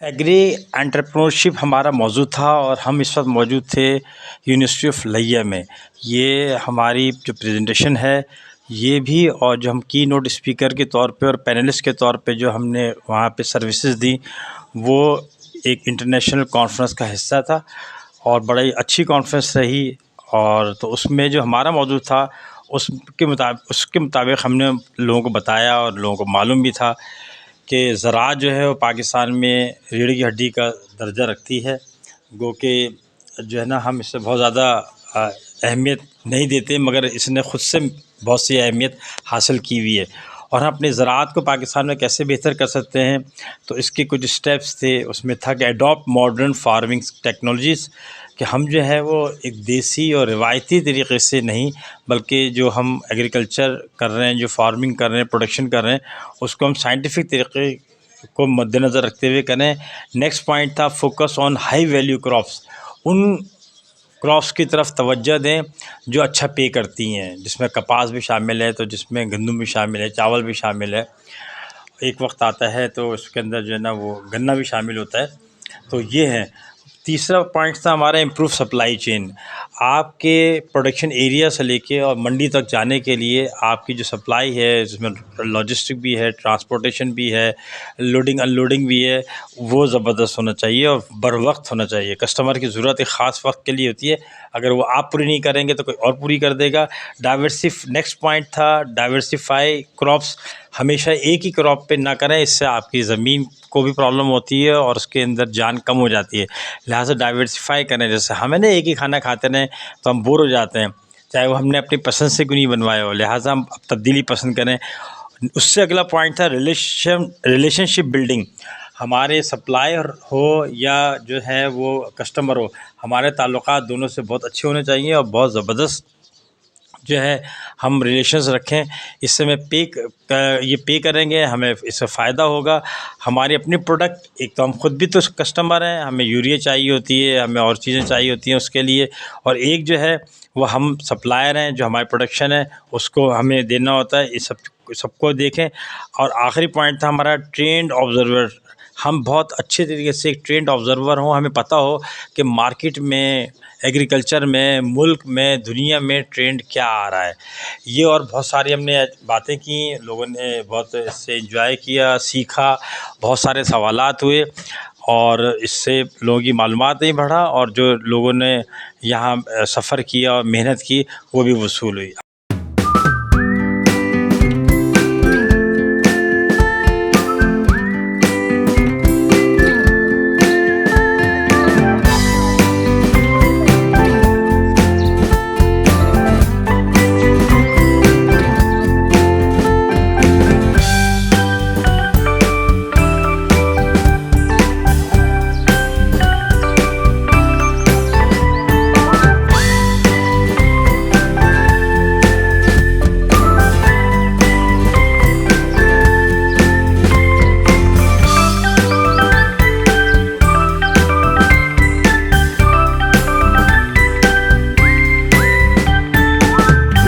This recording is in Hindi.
एग्री एंटरप्रेन्योरशिप हमारा मौजू था और हम इस वक्त मौजूद थे यूनिवर्सिटी ऑफ लिया में। ये हमारी जो प्रेजेंटेशन है ये भी, और जो हम की नोट स्पीकर के तौर पे और पैनलिस्ट के तौर पे जो हमने वहाँ पे सर्विसेज दी, वो एक इंटरनेशनल कॉन्फ्रेंस का हिस्सा था और बड़ी अच्छी कॉन्फ्रेंस रही। और तो उसमें जो हमारा मौजूद था उसके मुताबिक हमने लोगों को बताया और लोगों को मालूम भी था कि ज़राअत जो है वो पाकिस्तान में रीढ़ की हड्डी का दर्जा रखती है। गो के जो है ना, हम इससे बहुत ज़्यादा अहमियत नहीं देते, मगर इसने ख़ुद से बहुत सी अहमियत हासिल की हुई है। और हम अपनी ज़राअत को पाकिस्तान में कैसे बेहतर कर सकते हैं, तो इसके कुछ स्टेप्स थे। उसमें था कि अडॉप्ट मॉडर्न फार्मिंग टेक्नोलॉजीज़, कि हम जो है वो एक देसी और रिवायती तरीक़े से नहीं, बल्कि जो हम एग्रीकल्चर कर रहे हैं, जो फार्मिंग कर रहे हैं, प्रोडक्शन कर रहे हैं, उसको हम साइंटिफिक तरीक़े को मद्देनज़र रखते हुए करें। नेक्स्ट पॉइंट था focus on high value crops, उन क्रॉप्स की तरफ तवज्जो दें जो अच्छा पे करती हैं, जिसमें कपास भी शामिल है, तो जिसमें गंदम भी शामिल है, चावल भी शामिल है। एक वक्त आता है तो उसके अंदर जो है ना वो गन्ना भी शामिल होता है। तो ये है। तीसरा पॉइंट था हमारा इम्प्रूव सप्लाई चेन। आपके प्रोडक्शन एरिया से लेके और मंडी तक जाने के लिए आपकी जो सप्लाई है, जिसमें लॉजिस्टिक भी है, ट्रांसपोर्टेशन भी है, लोडिंग अनलोडिंग भी है, वो ज़बरदस्त होना चाहिए और बर वक्त होना चाहिए। कस्टमर की ज़रूरत एक ख़ास वक्त के लिए होती है, अगर वो आप पूरी नहीं करेंगे तो कोई और पूरी कर देगा। नेक्स्ट पॉइंट था डाइवर्सिफाई क्रॉप्स। हमेशा एक ही क्रॉप पे ना करें, इससे आपकी ज़मीन को भी प्रॉब्लम होती है और उसके अंदर जान कम हो जाती है। लिहाजा डाइवर्सिफाई करें। जैसे हमें ना एक ही खाना खाते रहें तो हम बोर हो जाते हैं, चाहे वो हमने अपनी पसंद से क्यों नहीं बनवाया हो। लिहाजा हम तब्दीली पसंद करें। उससे अगला पॉइंट था रिलेशनशिप बिल्डिंग। हमारे सप्लायर हो या जो है वो कस्टमर हो, हमारे ताल्लुकात दोनों से बहुत अच्छे होने चाहिए और बहुत ज़बरदस्त जो है हम रिलेशंस रखें। इससे मैं ये पे करेंगे, हमें इससे फ़ायदा होगा। हमारी अपनी प्रोडक्ट, एक तो हम ख़ुद भी तो कस्टमर हैं, हमें यूरिया चाहिए होती है, हमें और चीज़ें चाहिए होती हैं उसके लिए, और एक जो है वो हम सप्लायर हैं, जो हमारी प्रोडक्शन है उसको हमें देना होता है। इस सबको देखें। और आखिरी पॉइंट था हमारा ट्रेंड ऑब्ज़र्वर। हम बहुत अच्छे तरीके से एक ट्रेंड ऑब्ज़र्वर हों, हमें पता हो कि मार्केट में, एग्रीकल्चर में, मुल्क में, दुनिया में ट्रेंड क्या आ रहा है। ये और बहुत सारी हमने बातें की, लोगों ने बहुत इससे एंजॉय किया, सीखा, बहुत सारे सवालात हुए और इससे लोगों की मालूमात भी बढ़ा और जो लोगों ने यहाँ सफ़र किया और मेहनत की वो भी वसूल हुई।